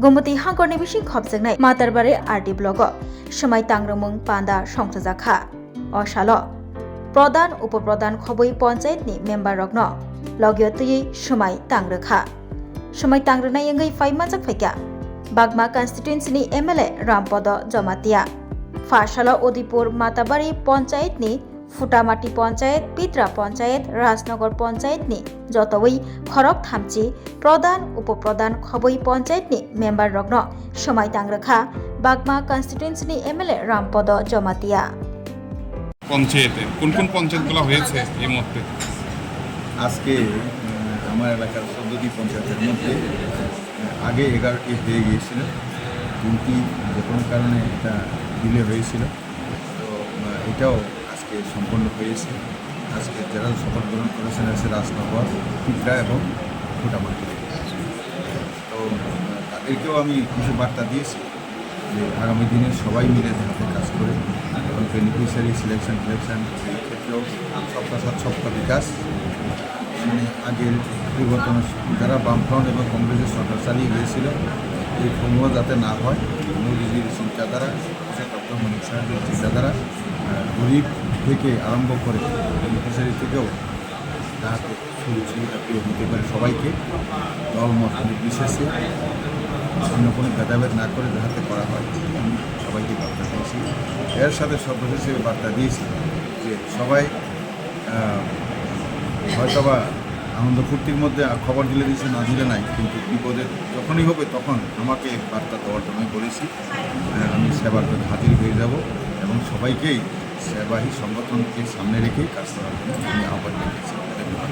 गुमती हांगरनि बिसिं खबजोंनाय मातारबारि RD block समाय तांग्रोमों पान्दा संख्रजाखा असाल प्रधान उपप्रधान खबै पञ्चायतनि मेम्बार रग्न लगियतयै समाय तांग्रोखा समाय तांग्रोनाय यंगै फाइमाजक फैका बागमा कन्स्टिट्युएन्सिनि एमएलए रामपद जमातिया फाशाल उदिपुर माताबारि पञ्चायतनि फुटामाटी पञ्चायत पित्रा पञ्चायत राजनगर पञ्चायतनि जतवै खरक थामची प्रधान उपप्रधान खबै पञ्चायतनि मेम्बार रग्न समाय तांग्रोखा बागमा कन्स्टिट्युएन्सिनि एमएलए रामपद जमातिया পঞ্চায়েতে কোন কোন পঞ্চায়েতগুলো হয়েছে এই মুহূর্তে? আজকে আমার এলাকার ১৪টি পঞ্চায়েতের মধ্যে আগে 11টি হয়ে গিয়েছিল, 2টি যে কোনো কারণে এটা ডিলে হয়েছিল। তো এটাও আজকে সম্পন্ন হয়েছে। আজকে যারা শপথ গ্রহণ করেছেন আছে রাজনগর, পিঁপড়া এবং ফুটামাটি। তো তাদেরকেও আমি কিছু বার্তা দিয়েছি যে আগামী দিনে সবাই মিলে হাতে কাজ করে এবং বেনিফিশিয়ারি সিলেকশন এই ক্ষেত্রেও সবকা সাথ সবকা বিকাশ, মানে আগের পরিবর্তন যারা বামফ্রন্ট এবং কংগ্রেসের সরকার চালিয়ে গিয়েছিল এই ভঙ্গ যাতে না হয়, মোদিজির চিন্তাধারা, ডক্টর মনিক সাহেবের চিন্তাধারা গরিব থেকে আরম্ভ করে বেনিফিশিয়ারি থেকেও যাতে সুবিধা পেয়ে দিতে পারে সবাইকে, দলমত নির্বিশেষে অন্য কোনো ভেদাভেদ না করে যাহাতে করা হয়, আমি সবাইকে বার্তা দিয়েছি। এর সাথে সর্বশেষ হিসেবে বার্তা দিয়েছি যে সবাই হয়তোবা আনন্দ ফুর্তির মধ্যে খবর দিলে দিয়েছে, না দিলে নাই, কিন্তু বিপদে যখনই হবে তখন আমাকে বার্তা দেওয়ার জন্য বলেছি। আমি সেবার প্রতি হাজির হয়ে যাব এবং সবাইকেই সেবাহী সংগঠনকে সামনে রেখেই কাজ করার জন্য আমি আহ্বান রেখেছি। ধন্যবাদ।